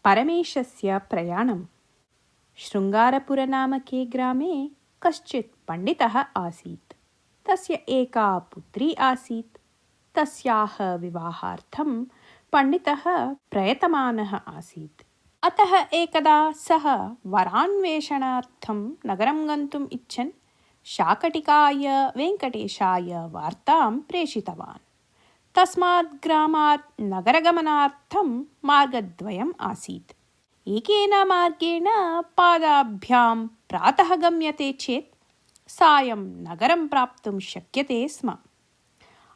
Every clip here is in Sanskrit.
परमेशस्य प्रयाणम्। शृङ्गारपुरनामके ग्रामे कश्चित् पण्डितः आसीत्। तस्य एका पुत्री आसीत्। तस्याः विवाहार्थं पण्डितः प्रयतमानः आसीत्। अतः एकदा सः वरान्वेषणार्थं नगरं गन्तुम् इच्छन् शाकटिकाय वेङ्कटेशाय वार्तां प्रेषितवान्। तस्मात् ग्रामात् नगरगमनार्थं मार्गद्वयम् आसीत्। एकेन मार्गेण पादाभ्यां प्रातः गम्यते चेत् सायं नगरं प्राप्तुं शक्यते स्म।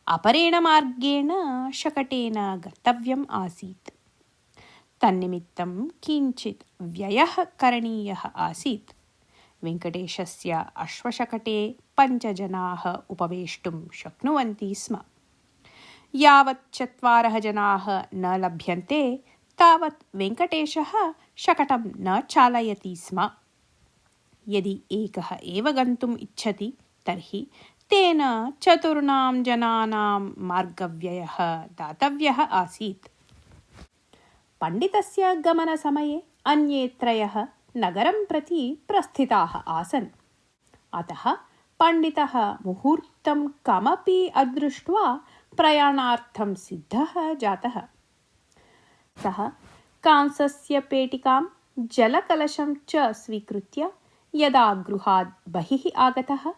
अपरेण मार्गेण शकटेन गन्तव्यम् आसीत्। तन्निमित्तं किञ्चित् व्ययः करणीयः आसीत्। वेङ्कटेशस्य अश्वशकटे 5 जनाः उपवेष्टुं शक्नुवन्ति स्म। यावत् 4 जनाः न लभ्यन्ते तावत् वेङ्कटेशः शकटं न चालयति स्म। यदि एकः एव गन्तुम् इच्छति तर्हि तेन 4 जनानां मार्गव्ययः दातव्यः आसीत्। पण्डितस्य गमनसमये अन्ये 3 नगरं प्रति प्रस्थिताः आसन्। अतः पण्डितः मुहूर्तं कमपि अदृष्ट्वा प्रयाणार्थं सिद्धः जातः। सः कांसस्य पेटिकां जलकलशं च स्वीकृत्य यदा गृहात् बहिः आगतः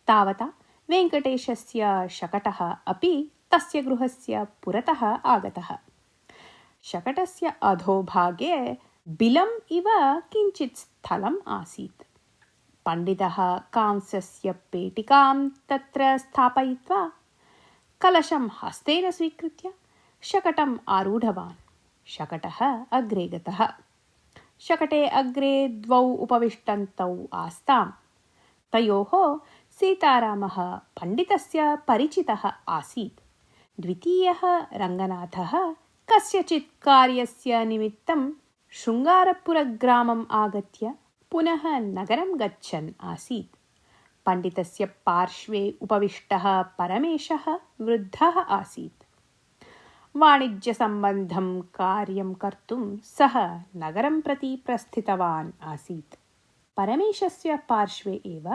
तावता वेङ्कटेशस्य शकटः अपि तस्य गृहस्य पुरतः आगतः। शकटस्य अधोभागे बिलम् इव किञ्चित् स्थलम् आसीत्। पण्डितः कांसस्य पेटिकां तत्र स्थापयित्वा कलशं हस्तेन स्वीकृत्य शकटम् आरूढवान्। शकटः अग्रे गतः। शकटे अग्रे 2 उपविष्टन्तौ आस्ताम्। तयोः सीतारामः पण्डितस्य परिचितः आसीत्। द्वितीयः रङ्गनाथः कस्यचित् कार्यस्य निमित्तं शृङ्गारपुरग्रामम् आगत्य पुनः नगरं गच्छन् आसीत्। पण्डितस्य पार्श्वे उपविष्टः परमेशः वृद्धः आसीत्। वाणिज्यसम्बन्धं कार्यं कर्तुं सः नगरं प्रति प्रस्थितवान् आसीत्। परमेशस्य पार्श्वे एव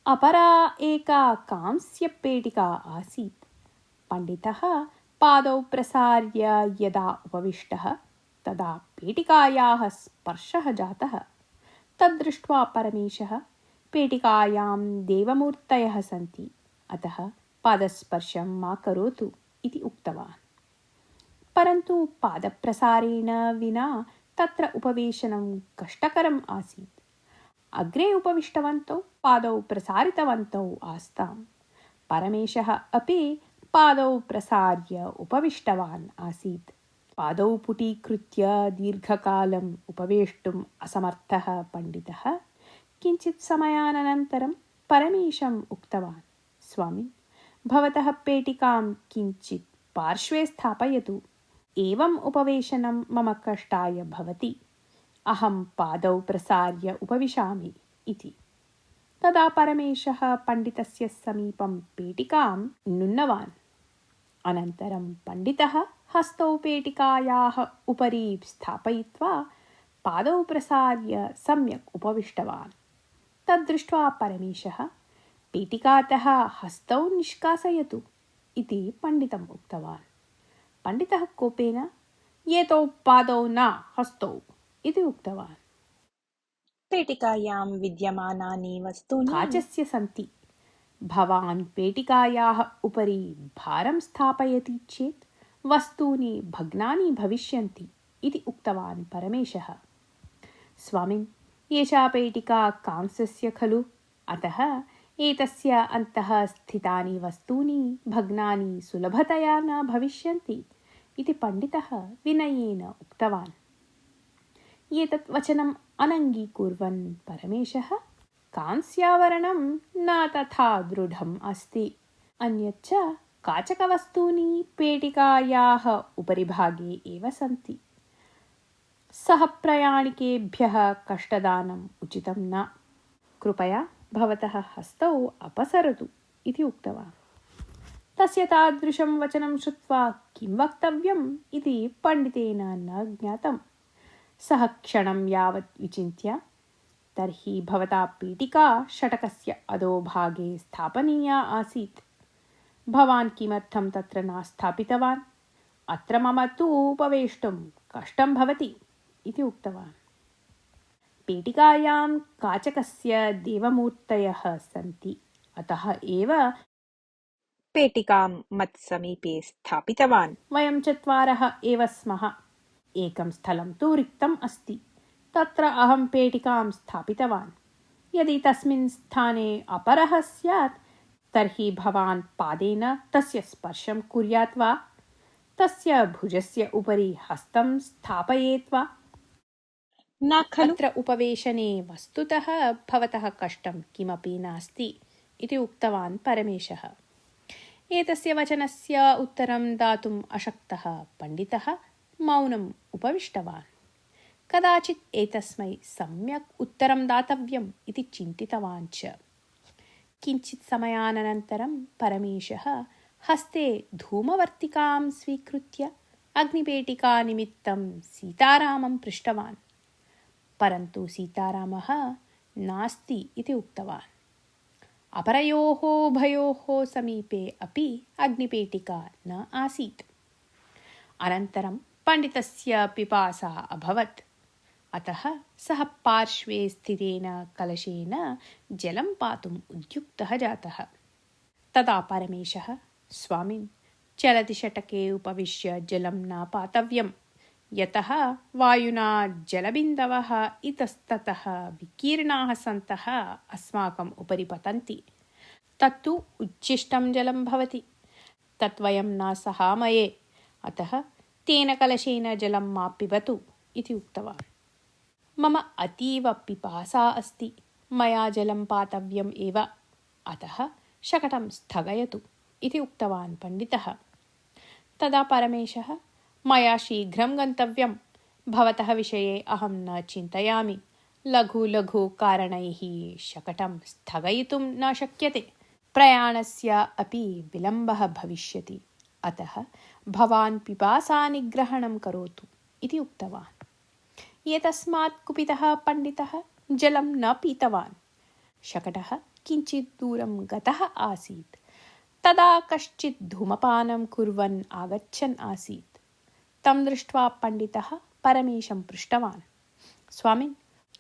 अपरा एका कांस्यपेटिका आसीत्। पण्डितः पादौ प्रसार्य यदा उपविष्टः तदा पेटिकायाः स्पर्शः जातः। तद्दृष्ट्वा परमेशः पेटिकायां देवमूर्तयः सन्ति, अतः पादस्पर्शं मा करोतु इति उक्तवान्। परन्तु पादप्रसारेण विना तत्र उपवेशनं कष्टकरम् आसीत्। अग्रे उपविष्टवन्तौ पादौ प्रसारितवन्तौ आस्ताम्। परमेशः अपि पादौ प्रसार्य उपविष्टवान् आसीत्। पादौ पुटीकृत्य दीर्घकालम् उपवेष्टुम् असमर्थः पण्डितः किञ्चित् समयानन्तरं परमेशम् उक्तवान्, स्वामी, भवतः पेटिकां किञ्चित् पार्श्वे स्थापयतु। एवम् उपवेशनं मम कष्टाय भवति। अहं पादौ प्रसार्य उपविशामि इति। तदा परमेशः पण्डितस्य समीपं पेटिकां नुन्नवान्। अनन्तरं पण्डितः हस्तौ पेटिकायाः उपरि स्थापयित्वा पादौ प्रसार्य सम्यक् उपविष्टवान्। तद्दृष्ट्वा परमेशः पेटिकातः हस्तौ निष्कासयतु इति पण्डितम् उक्तवान्। पण्डितः कोपेन एतौ पादौ न हस्तौ इति उक्तवान्। पेटिकायां विद्यमानानि वस्तूनि काचस्य सन्ति। भवान् पेटिकायाः उपरि भारं स्थापयति चेत् वस्तूनि भग्नानि भविष्यन्ति इति उक्तवान् परमेशः। स्वामिन्, एषा पेटिका कांसस्य खलु, अतः एतस्य अन्तः स्थितानि वस्तूनि भग्नानि सुलभतया न भविष्यन्ति इति पण्डितः विनयेन उक्तवान्। एतत् वचनम् अनङ्गीकुर्वन् परमेशः, कांस्यावरणं न तथा दृढम् अस्ति, अन्यच्च काचकवस्तूनि पेटिकायाः उपरिभागे एव सन्ति। सह प्रयाणिकेभ्यः कष्टदानम् उचितं न। कृपया भवतः हस्तौ अपसरतु इति उक्तवान्। तस्य तादृशं वचनं श्रुत्वा किं वक्तव्यम् इति पण्डितेन न ज्ञातम्। सः क्षणं यावत् विचिन्त्य, तर्हि भवता पेटिका षटकस्य अधोभागे स्थापनीया आसीत्। भवान् किमर्थं तत्र न स्थापितवान्? अत्र मम तु उपवेष्टुं कष्टं भवति इति उक्तवान्। पेटिकायां काचकस्य देवमूर्तयः सन्ति, अतः एव पेटिकां मत्समीपे स्थापितवान्। वयं चत्वारः एव स्मः। एकं स्थलं तु रिक्तम् अस्ति, तत्र अहं पेटिकां स्थापितवान्। यदि तस्मिन् स्थाने अपरः स्यात् तर्हि भवान् पादेन तस्य स्पर्शं कुर्यात् वा? तस्य भुजस्य उपरि हस्तं स्थापयेत् वा? न खलु? अत्र उपवेशने वस्तुतः भवतः कष्टं किमपि नास्ति इति उक्तवान् परमेशः। एतस्य वचनस्य उत्तरं दातुम् अशक्तः पण्डितः मौनम् उपविष्टवान्। कदाचित् एतस्मै सम्यक् उत्तरं दातव्यम् इति चिन्तितवान् च। किञ्चित् समयानन्तरं परमेशः हस्ते धूमवर्तिकां स्वीकृत्य अग्निपेटिकानिमित्तं सीतारामं पृष्टवान्। परन्तु सीतारामः नास्ति इति उक्तवान्। अपरयोः उभयोः समीपे अपि अग्निपेटिका न आसीत्। अनन्तरं पण्डितस्य पिपासा अभवत्, अतः सः पार्श्वे स्थितेन कलशेन जलं पातुम् उद्युक्तः जातः। तदा परमेशः, स्वामिन्, चलति षटके उपविश्य जलं न पातव्यम्, यतः वायुना जलबिन्दवः इतस्ततः विकीर्णाः सन्तः अस्माकम् उपरि पतन्ति। तत्तु उच्छिष्टं जलं भवति, तत् वयं न सहामये, अतः तेन कलशेन जलं मा पिबतु इति उक्तवान्। मम अतीव पिपासा अस्ति, मया जलं पातव्यम् एव, अतः शकटं स्थगयतु इति उक्तवान् पण्डितः। तदा परमेशः, मया शीघ्रं गन्तव्यं, भवतः विषये अहं न चिन्तयामि, लघु लघु कारणैः शकटं स्थगयितुं न शक्यते, प्रयाणस्य अपि विलम्बः भविष्यति, अतः भवान् पिपासानिग्रहणं करोतु इति उक्तवान्। एतस्मात् कुपितः पण्डितः जलं न पीतवान्। शकटः किञ्चित् दूरं गतः आसीत्। तदा कश्चित् धूमपानं कुर्वन् आगच्छन् आसीत्। तं दृष्ट्वा पण्डितः परमेशं पृष्टवान्, स्वामिन्,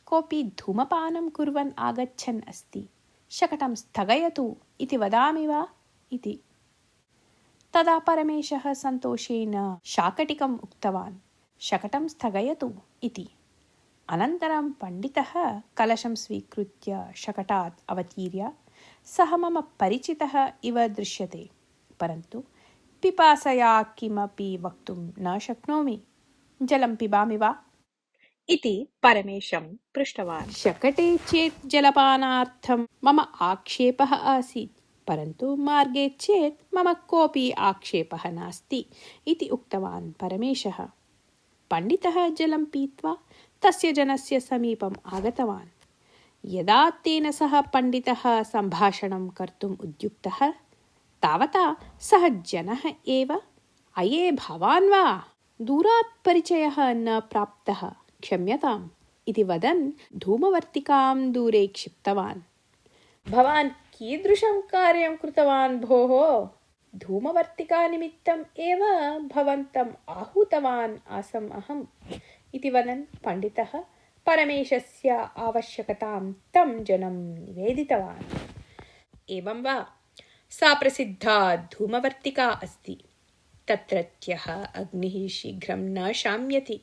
कोऽपि धूमपानं कुर्वन् आगच्छन् अस्ति, शकटं स्थगयतु इति वदामि वा इति। तदा परमेशः सन्तोषेण शाकटिकम् उक्तवान्, शकटं स्थगयतु इति। अनन्तरं पण्डितः कलशं स्वीकृत्य शकटात् अवतीर्य, सः मम परिचितः इव दृश्यते, परन्तु पिपासया किमपि वक्तुं न शक्नोमि, जलं पिबामि वा इति परमेशं पृष्टवान्। शकटे चेत् जलपानार्थं मम आक्षेपः आसीत्, परन्तु मार्गे चेत् मम कोऽपि आक्षेपः नास्ति इति उक्तवान् परमेशः। पण्डितः जलं पीत्वा तस्य जनस्य समीपम् आगतवान्। यदा तेन सह पण्डितः सम्भाषणं कर्तुम् उद्युक्तः, तावता सः जनः एव, अये भवान् वा, दूरात् परिचयः न प्राप्तः, क्षम्यताम् इति वदन् धूमवर्तिकां दूरे क्षिप्तवान्। भवान् कीदृशं कार्यं कृतवान् भोः? धूमवर्तिकानिमित्तम् एव भवन्तम् आहूतवान् आसम् अहम् इति वदन् पण्डितः परमेशस्य आवश्यकतां तं जनं निवेदितवान्। एवं वा, सा प्रसिद्धा धूमवर्तिका अस्ति, तत्रत्यः अग्निः शीघ्रं न शाम्यति,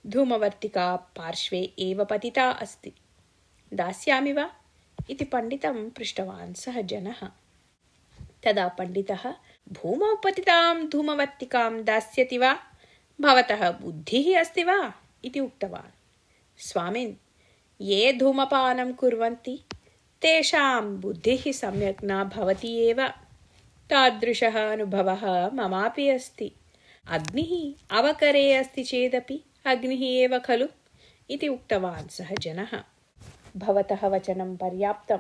धूमवर्तिका पार्श्वे एव पतिता अस्ति, दास्यामि वा इति पण्डितं पृष्टवान् सः जनः। तदा पण्डितः, भूमौ पतितां धूमवर्तिकां दास्यति वा? भवतः बुद्धिः अस्ति वा इति उक्तवान्। स्वामिन्, ये धूमपानं कुर्वन्ति तेषां बुद्धिः सम्यक् न भवति एव, तादृशः अनुभवः ममापि अस्ति। अग्निः अवकरे अस्ति चेदपि अग्निः एव खलु इति उक्तवान् सः जनः। भवतः वचनं पर्याप्तं,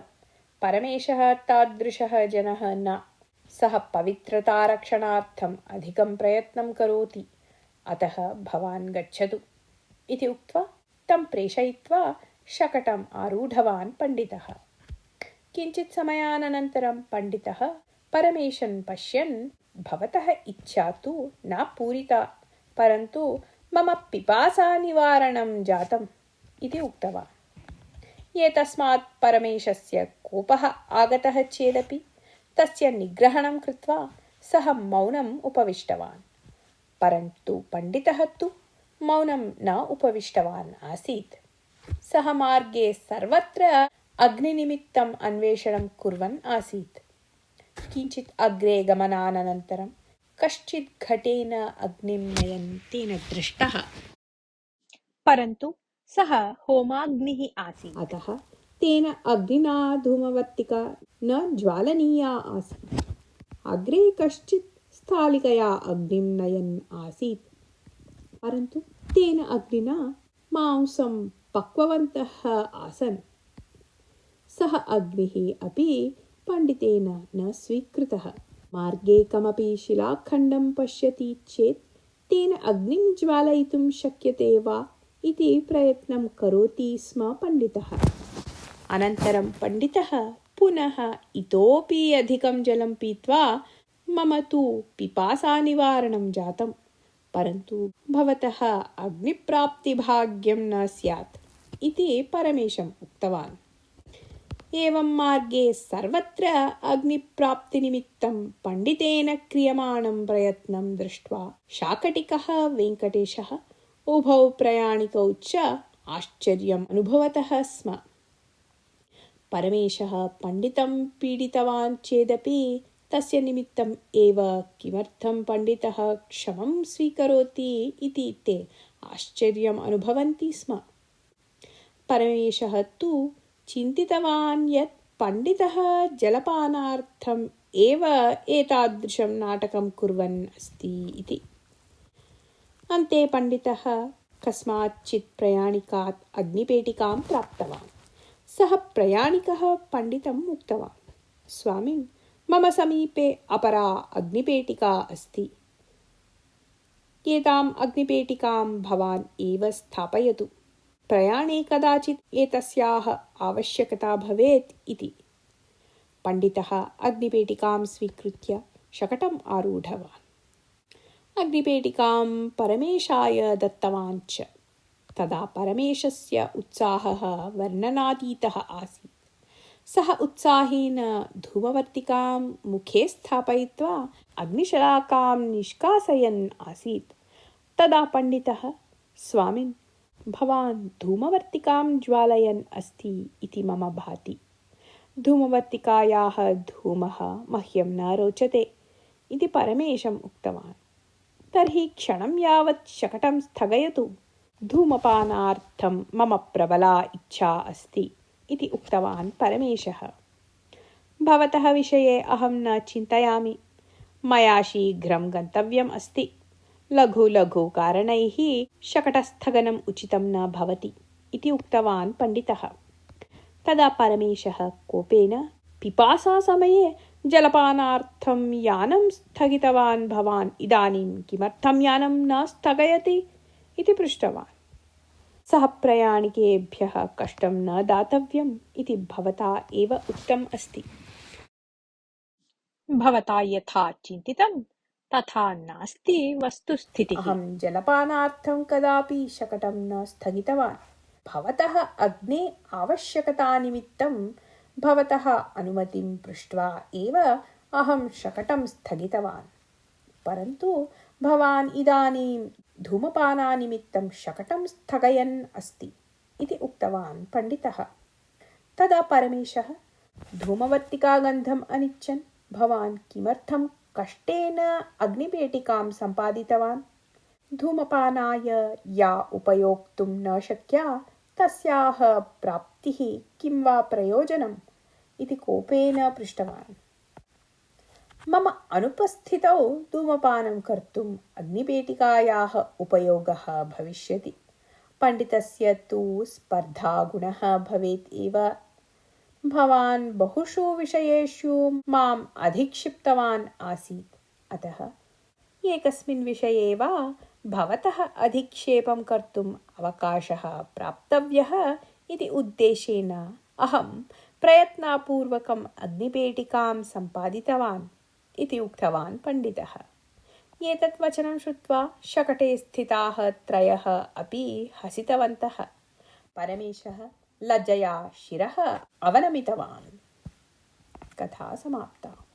परमेशः तादृशः जनः न, सः पवित्रतारक्षणार्थम् अधिकं प्रयत्नं करोति, अतः भवान् गच्छतु। इति उक्त्वा तं प्रेषयित्वा शकटम् आरूढवान् पण्डितः। किञ्चित् समयानन्तरं पण्डितः परमेशं पश्यन् भवतः इच्छा तु न पूरिता, परन्तु मम पिपासानिवारणं जातम् इति उक्तवान्। एतस्मात् परमेशस्य कोपः आगतः चेदपि तस्य निग्रहणं कृत्वा सः मौनम् उपविष्टवान्। परन्तु पण्डितः तु मौनं न उपविष्टवान् आसीत्। सः मार्गे सर्वत्र अग्निनिमित्तम् अन्वेषणं कुर्वन् आसीत्। किञ्चित् अग्रे गमनानन्तरं कश्चित् घटेन अग्निं नयन् तेन दृष्टः। परन्तु सः होमाग्निः आसीत्। अतः तेन अग्निना धूमवर्तिका न ज्वालनीया आसीत्। अग्रे कश्चित् स्थालिकया अग्निं नयन् आसीत्, परन्तु तेन अग्निना मांसं पक्ववन्तः आसन्। सः अग्निः अपि पण्डितेन न स्वीकृतः। मार्गे कमपि शिलाखण्डं पश्यति चेत् तेन अग्निं ज्वालयितुं शक्यते वा इति प्रयत्नं करोति स्म पण्डितः। अनन्तरं पण्डितः पुनः इतोपि अधिकं जलं पीत्वा मम तु पिपासानिवारणं जातं, परन्तु भवतः अग्निप्राप्तिभाग्यं न स्यात् इति परमेशम् उक्तवान्। एवं मार्गे सर्वत्र अग्निप्राप्तिनिमित्तं पण्डितेन क्रियमाणं प्रयत्नं दृष्ट्वा शाकटिकः वेङ्कटेशः उभौ प्रयाणिकौ च आश्चर्यम् अनुभवतः स्म। परमेशः पण्डितं पीडितवान् चेदपि तस्य निमित्तम् एव किमर्थं पण्डितः क्षमं स्वीकरोति इति ते आश्चर्यम् अनुभवन्ति स्म। परमेशः तु चिन्तितवान् यत् पण्डितः जलपानार्थम् एव एतादृशं नाटकं कुर्वन् अस्ति इति। अन्ते पण्डितः कस्माच्चित् प्रयाणिकात् अग्निपेटिकां प्राप्तवान्। सः प्रयाणिकः पण्डितम् उक्तवान्, स्वामिन्, मम समीपे अपरा अग्निपेटिका अस्ति। एताम् अग्निपेटिकां भवान् एव स्थापयतु। प्रयाणे कदाचित् एतस्याः आवश्यकता भवेत् इति। पण्डितः अग्निपेटिकां स्वीकृत्य शकटम् आरूढवान्। अग्निपेटिकां परमेशाय दत्तवान् च। तदा परमेशस्य उत्साहः वर्णनातीतः आसीत्। सः उत्साहेन धूमवर्तिकां मुखे स्थापयित्वा अग्निशलाकां निष्कासयन् आसीत्। तदा पण्डितः, स्वामिन्, भवान् धूमवर्तिकां ज्वालयन् अस्ति इति मम भाति। धूमवर्तिकायाः धूमः मह्यं न रोचते इति परमेशम् उक्तवान्। तर्हि क्षणं यावत् शकटं स्थगयतु। धूमपानार्थं मम प्रबला इच्छा अस्ति इति उक्तवान् परमेशः। भवतः विषये अहं न चिन्तयामि। मया शीघ्रं गन्तव्यम् अस्ति। लघु लघु कारणैः शकटस्थगनम् उचितं न भवति इति उक्तवान् पण्डितः। तदा परमेशः कोपेन, पिपासासमये जलपानार्थं यानं स्थगितवान् भवान् इदानीं किमर्थं यानं न स्थगयति इति पृष्टवान्। सः प्रयाणिकेभ्यः कष्टं न दातव्यम् इति भवता एव उक्तम् अस्ति। भवता यथा चिन्तितं तथा नास्ति वस्तुस्थितिः। अहं जलपानार्थं कदापि शकटं न स्थगितवान्। भवतः अग्ने आवश्यकतानिमित्तं भवतः अनुमतिं पृष्ट्वा एव अहं शकटं स्थगितवान्। परन्तु भवान् इदानीं धूमपानानिमित्तं शकटं स्थगयन् अस्ति इति उक्तवान् पण्डितः। तदा परमेशः, धूमवर्तिकागन्धम् अनिच्छन् भवान् किमर्थं कष्टेन अग्निपेटिकां सम्पादितवान्? धूमपानाय या उपयोक्तुं न शक्या तस्याः प्राप्तिः किं वा प्रयोजनम् इति कोपेन पृष्टवान्। मम अनुपस्थितौ धूमपानं कर्तुम् अग्निपेटिकायाः उपयोगः भविष्यति। पण्डितस्य तु स्पर्धागुणः भवेत् एव। भवान् बहुषु विषयेषु माम् अधिक्षिप्तवान् आसीत्, अतः एकस्मिन् विषये वा भवतः अधिक्षेपं कर्तुम् अवकाशः प्राप्तव्यः इति उद्देशेन अहं प्रयत्नपूर्वकम् अग्निपेटिकां सम्पादितवान् इति उक्तवान् पण्डितः। एतत् वचनं श्रुत्वा शकटे स्थिताः त्रयः अपि हसितवन्तः। परमेशः लज्जया शिरः अवनमितवान्। कथा समाप्ता।